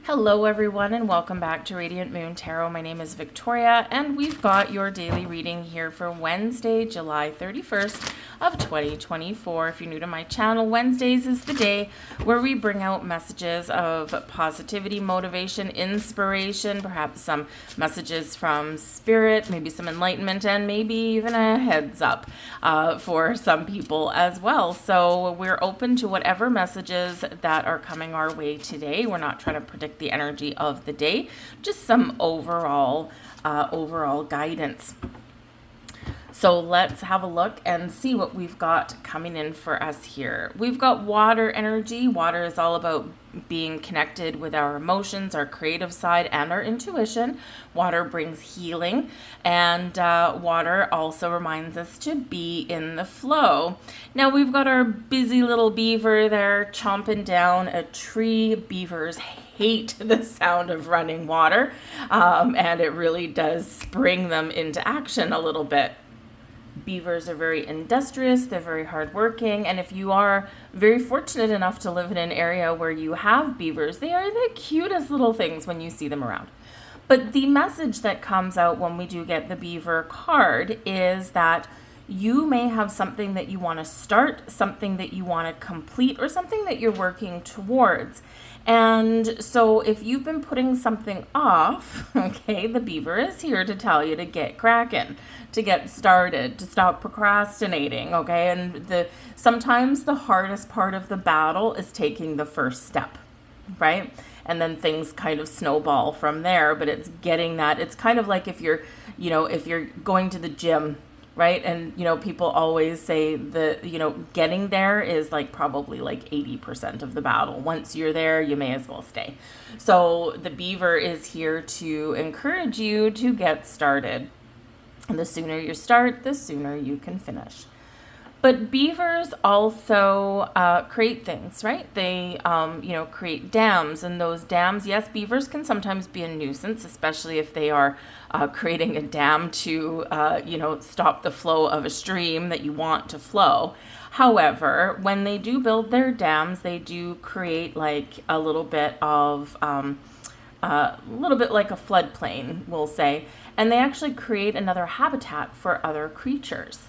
Hello everyone and welcome back to Radiant Moon Tarot. My name is Victoria and we've got your daily reading here for Wednesday, July 31st of 2024. If you're new to my channel, Wednesdays is the day where we bring out messages of positivity, motivation, inspiration, perhaps some messages from spirit, maybe some enlightenment, and maybe even a heads up for some people as well. So we're open to whatever messages that are coming our way today. We're not trying to predict the energy of the day, just some overall guidance. So let's have a look and see what we've got coming in for us here. We've got water energy. Water is all about being connected with our emotions, our creative side, and our intuition. Water brings healing, and water also reminds us to be in the flow. Now we've got our busy little beaver there chomping down a tree. Beavers hate the sound of running water, and it really does spring them into action a little bit. Beavers are very industrious, they're very hardworking, and if you are very fortunate enough to live in an area where you have beavers, they are the cutest little things when you see them around. But the message that comes out when we do get the beaver card is that you may have something that you want to start, something that you want to complete, or something that you're working towards. And so if you've been putting something off, okay, the beaver is here to tell you to get cracking, to get started, to stop procrastinating, okay? And sometimes the hardest part of the battle is taking the first step, right? And then things kind of snowball from there, but it's getting that. It's kind of like if you're going to the gym, right? And, people always say getting there is probably 80% of the battle. Once you're there, you may as well stay. So the beaver is here to encourage you to get started. And the sooner you start, the sooner you can finish. But beavers also create things, right? They, create dams. And those dams, yes, beavers can sometimes be a nuisance, especially if they are creating a dam to, stop the flow of a stream that you want to flow. However, when they do build their dams, they do create a little bit of, like a floodplain, we'll say. And they actually create another habitat for other creatures.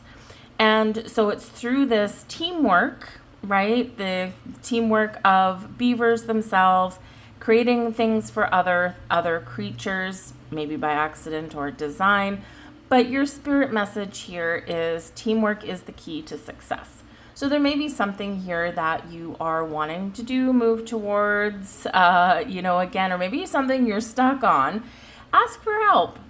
And so it's through this teamwork, right? The teamwork of beavers themselves, creating things for other creatures, maybe by accident or design. But your spirit message here is teamwork is the key to success. So there may be something here that you are wanting to do, move towards, again, or maybe something you're stuck on. Ask for help.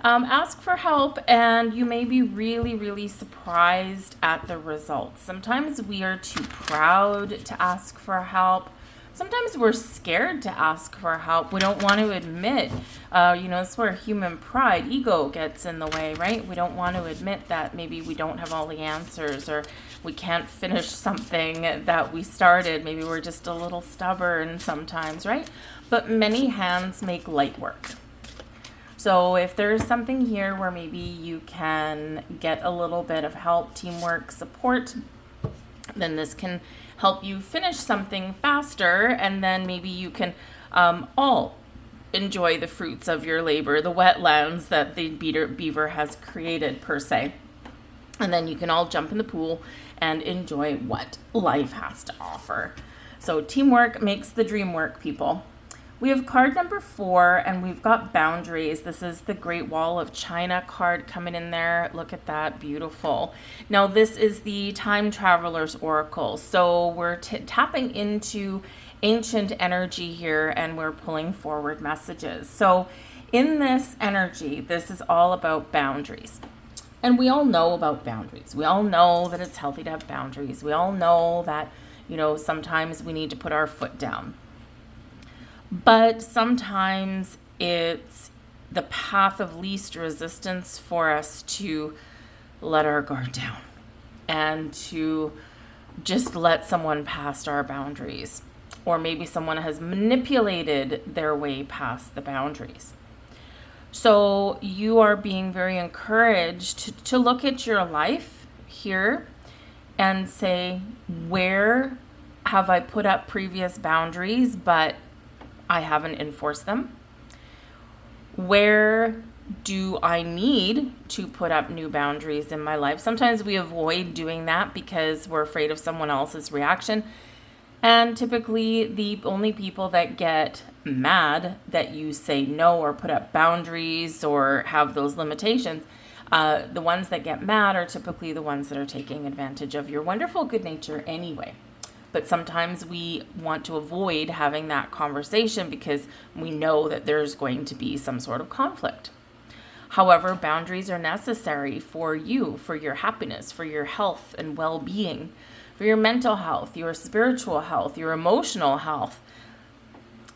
Ask for help, and you may be really, really surprised at the results. Sometimes we are too proud to ask for help. Sometimes we're scared to ask for help. We don't want to admit, it's where human pride, ego gets in the way, right? We don't want to admit that maybe we don't have all the answers, or we can't finish something that we started. Maybe we're just a little stubborn sometimes, right? But many hands make light work. So if there's something here where maybe you can get a little bit of help, teamwork, support, then this can help you finish something faster, and then maybe you can all enjoy the fruits of your labor, the wetlands that the beaver has created per se. And then you can all jump in the pool and enjoy what life has to offer. So teamwork makes the dream work, people. We have card number 4, and we've got boundaries. This is the Great Wall of China card coming in there. Look at that, beautiful. Now, this is the Time Traveler's Oracle. So we're tapping into ancient energy here, and we're pulling forward messages. So in this energy, this is all about boundaries. And we all know about boundaries. We all know that it's healthy to have boundaries. We all know that, sometimes we need to put our foot down. But sometimes it's the path of least resistance for us to let our guard down and to just let someone past our boundaries. Or maybe someone has manipulated their way past the boundaries. So you are being very encouraged to look at your life here and say, where have I put up previous boundaries, but I haven't enforced them? Where do I need to put up new boundaries in my life? Sometimes we avoid doing that because we're afraid of someone else's reaction. And typically the only people that get mad that you say no or put up boundaries or have those limitations, the ones that get mad are typically the ones that are taking advantage of your wonderful good nature anyway. But sometimes we want to avoid having that conversation because we know that there's going to be some sort of conflict. However, boundaries are necessary for you, for your happiness, for your health and well-being, for your mental health, your spiritual health, your emotional health.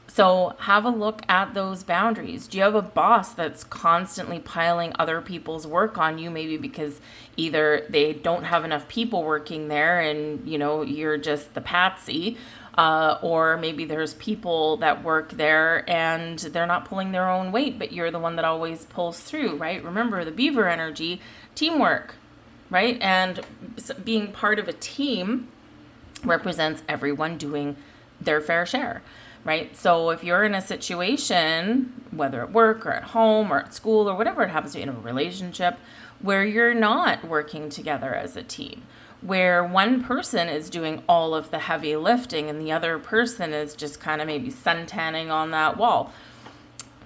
So have a look at those boundaries. Do you have a boss that's constantly piling other people's work on you, maybe because either they don't have enough people working there and, you're just the patsy, or maybe there's people that work there and they're not pulling their own weight, but you're the one that always pulls through, right? Remember the beaver energy, teamwork, right? And being part of a team represents everyone doing their fair share, right? So if you're in a situation, whether at work or at home or at school or whatever it happens to be, in a relationship, where you're not working together as a team, where one person is doing all of the heavy lifting and the other person is just kind of maybe suntanning on that wall,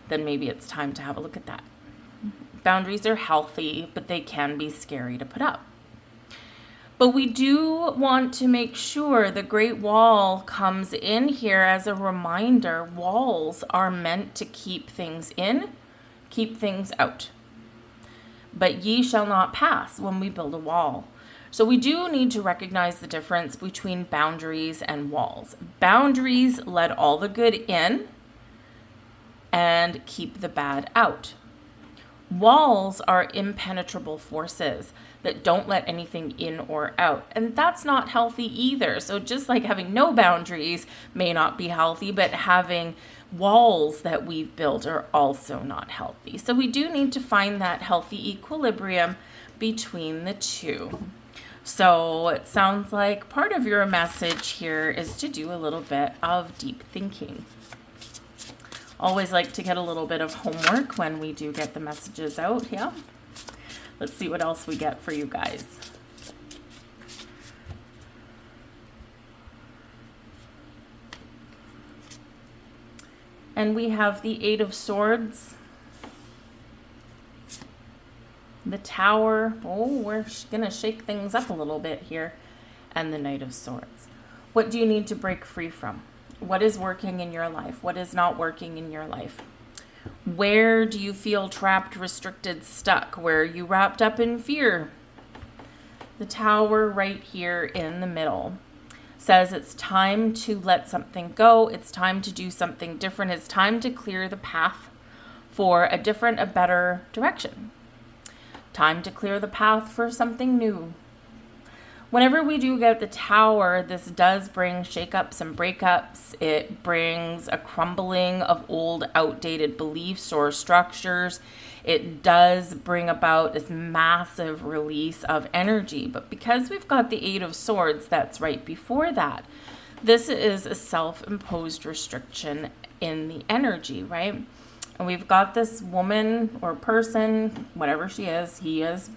then maybe it's time to have a look at that. Boundaries are healthy, but they can be scary to put up. But we do want to make sure the Great Wall comes in here as a reminder. Walls are meant to keep things in, keep things out. But ye shall not pass when we build a wall. So we do need to recognize the difference between boundaries and walls. Boundaries let all the good in and keep the bad out. Walls are impenetrable forces that don't let anything in or out. And that's not healthy either. So just like having no boundaries may not be healthy, but having walls that we've built are also not healthy. So we do need to find that healthy equilibrium between the two. So it sounds like part of your message here is to do a little bit of deep thinking. Always like to get a little bit of homework when we do get the messages out. Yeah. Let's see what else we get for you guys. And we have the Eight of Swords, the Tower. Oh, we're going to shake things up a little bit here. And the Knight of Swords. What do you need to break free from? What is working in your life? What is not working in your life? Where do you feel trapped, restricted, stuck? Where are you wrapped up in fear? The Tower right here in the middle says it's time to let something go. It's time to do something different. It's time to clear the path for a different, a better direction. Time to clear the path for something new. Whenever we do get the Tower, this does bring shakeups and breakups. It brings a crumbling of old, outdated beliefs or structures. It does bring about this massive release of energy. But because we've got the Eight of Swords that's right before that, this is a self-imposed restriction in the energy, right? And we've got this woman or person, whatever she is, he is,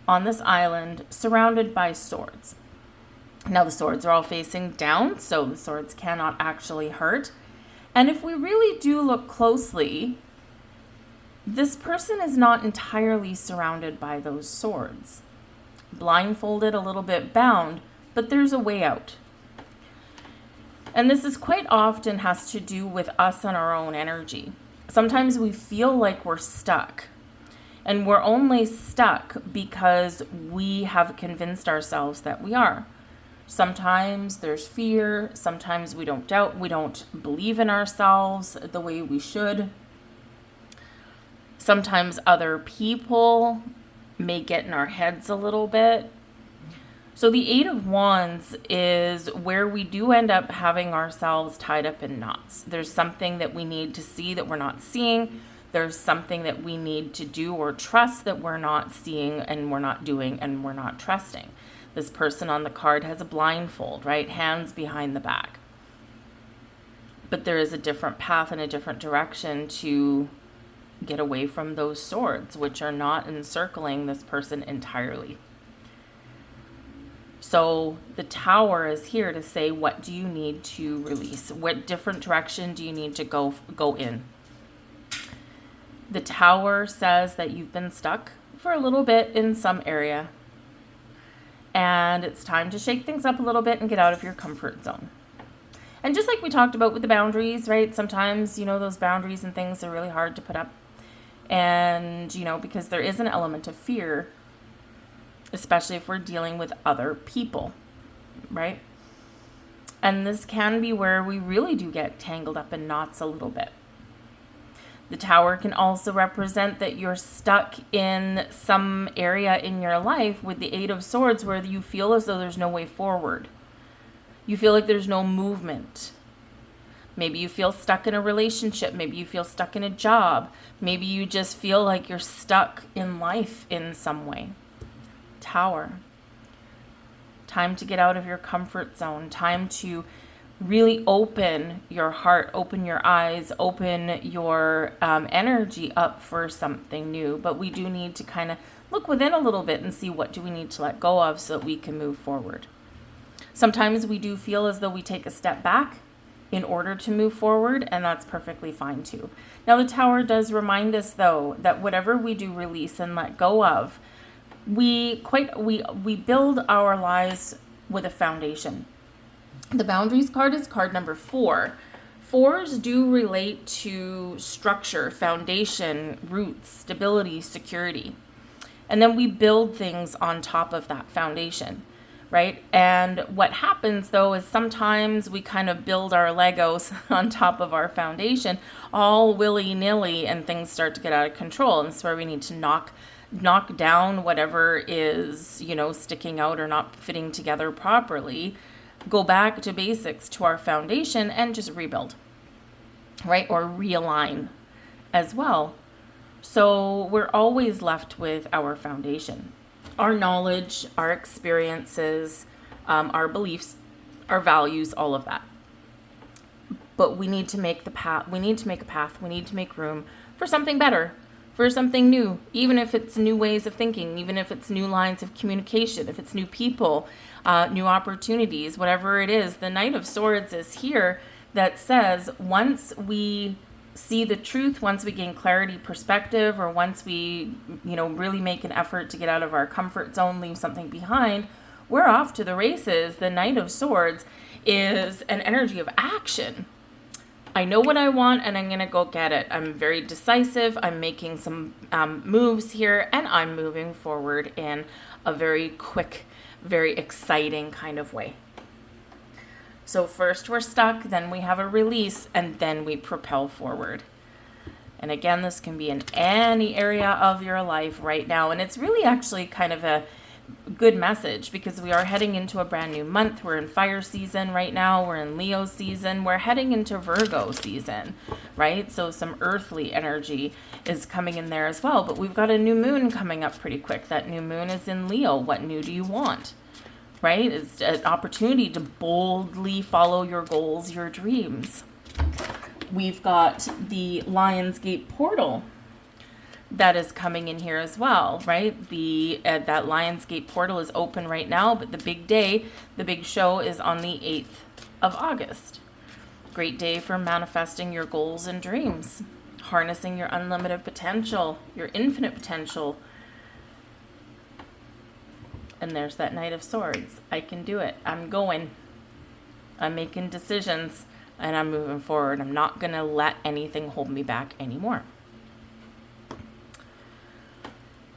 on this island surrounded by swords. Now the swords are all facing down, so the swords cannot actually hurt. And if we really do look closely, this person is not entirely surrounded by those swords. Blindfolded, a little bit bound, but there's a way out. And this is quite often has to do with us and our own energy. Sometimes we feel like we're stuck. And we're only stuck because we have convinced ourselves that we are. Sometimes there's fear. Sometimes we don't doubt. We don't believe in ourselves the way we should. Sometimes other people may get in our heads a little bit. So the Eight of Wands is where we do end up having ourselves tied up in knots. There's something that we need to see that we're not seeing. There's something that we need to do or trust that we're not seeing and we're not doing and we're not trusting. This person on the card has a blindfold, right? Hands behind the back. But there is a different path and a different direction to get away from those swords, which are not encircling this person entirely. So the Tower is here to say, what do you need to release? What different direction do you need to go in? The Tower says that you've been stuck for a little bit in some area, and it's time to shake things up a little bit and get out of your comfort zone. And just like we talked about with the boundaries, right? Sometimes, those boundaries and things are really hard to put up. And, because there is an element of fear, especially if we're dealing with other people, right? And this can be where we really do get tangled up in knots a little bit. The Tower can also represent that you're stuck in some area in your life with the Eight of Swords where you feel as though there's no way forward. You feel like there's no movement. Maybe you feel stuck in a relationship. Maybe you feel stuck in a job. Maybe you just feel like you're stuck in life in some way. Tower. Time to get out of your comfort zone. Time to really open your heart, open your eyes, open your energy up for something new. But we do need to kind of look within a little bit and see what do we need to let go of so that we can move forward. Sometimes we do feel as though we take a step back in order to move forward, and that's perfectly fine too. Now, the Tower does remind us, though, that whatever we do release and let go of, we build our lives with a foundation. The Boundaries card is card number 4. 4s do relate to structure, foundation, roots, stability, security. And then we build things on top of that foundation. Right? And what happens, though, is sometimes we kind of build our Legos on top of our foundation all willy-nilly, and things start to get out of control. And that's where we need to knock down whatever is, sticking out or not fitting together properly, go back to basics, to our foundation, and just rebuild, right? Or realign as well. So we're always left with our foundation. Our knowledge, our experiences, our beliefs, our values, all of that. But we need to make the path. We need to make a path. We need to make room for something better, for something new, even if it's new ways of thinking, even if it's new lines of communication, if it's new people, new opportunities, whatever it is. The Knight of Swords is here that says once we see the truth, once we gain clarity, perspective, or once we, really make an effort to get out of our comfort zone, leave something behind, we're off to the races. The Knight of Swords is an energy of action. I know what I want and I'm going to go get it. I'm very decisive. I'm making some moves here, and I'm moving forward in a very quick, very exciting kind of way. So first we're stuck, then we have a release, and then we propel forward. And again, this can be in any area of your life right now. And it's really actually kind of a good message because we are heading into a brand new month. We're in fire season right now. We're in Leo season. We're heading into Virgo season, right? So some earthly energy is coming in there as well. But we've got a new moon coming up pretty quick. That new moon is in Leo. What new do you want? Right? It's an opportunity to boldly follow your goals, your dreams. We've got the Lionsgate portal that is coming in here as well, right? That Lionsgate portal is open right now, but the big day, the big show is on the 8th of August. Great day for manifesting your goals and dreams, harnessing your unlimited potential, your infinite potential. And there's that Knight of Swords. I can do it. I'm going. I'm making decisions, and I'm moving forward. I'm not going to let anything hold me back anymore.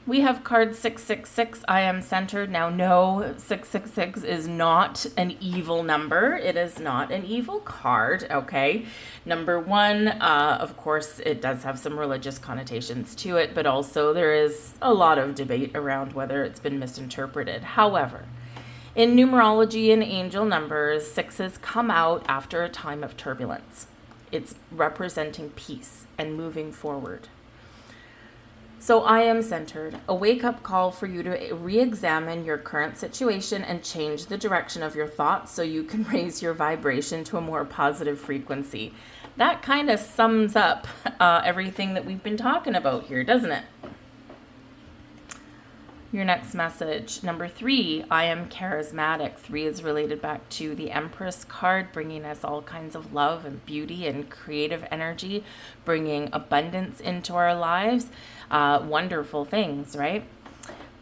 We have card 666, I am centered. Now, no, 666 is not an evil number. It is not an evil card, okay? Number one, of course, it does have some religious connotations to it, but also there is a lot of debate around whether it's been misinterpreted. However, in numerology and angel numbers, sixes come out after a time of turbulence. It's representing peace and moving forward. So I am centered, a wake-up call for you to re-examine your current situation and change the direction of your thoughts so you can raise your vibration to a more positive frequency. That kind of sums up everything that we've been talking about here, doesn't it? Your next message, number 3, I am charismatic. 3 is related back to the Empress card, bringing us all kinds of love and beauty and creative energy, bringing abundance into our lives. Wonderful things, right?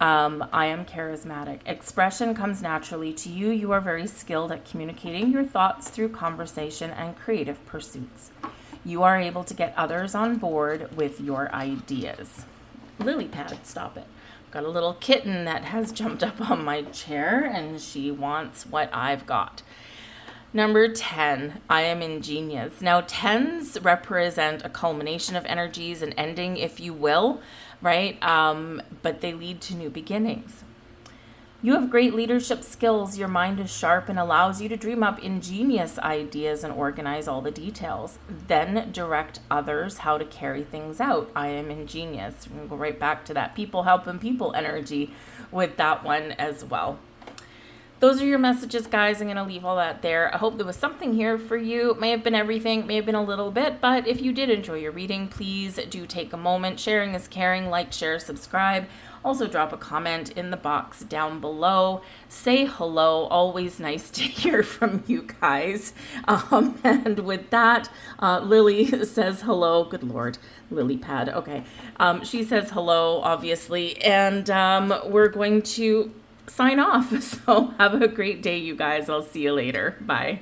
I am charismatic. Expression comes naturally to you. You are very skilled at communicating your thoughts through conversation and creative pursuits. You are able to get others on board with your ideas. Lily pad, stop it. Got a little kitten that has jumped up on my chair and she wants what I've got. Number 10, I am ingenious. Now 10s represent a culmination of energies, an ending, if you will, right? But they lead to new beginnings. You have great leadership skills. Your mind is sharp and allows you to dream up ingenious ideas and organize all the details. Then direct others how to carry things out. I am ingenious. We're going to go right back to that people helping people energy with that one as well. Those are your messages, guys. I'm going to leave all that there. I hope there was something here for you. It may have been everything, may have been a little bit, but if you did enjoy your reading, please do take a moment. Sharing is caring. Like, share, subscribe. Also drop a comment in the box down below. Say hello. Always nice to hear from you guys. And with that, Lily says hello. Good Lord, Lily pad. Okay. She says hello, obviously. And we're going to sign off. So have a great day, you guys. I'll see you later. Bye.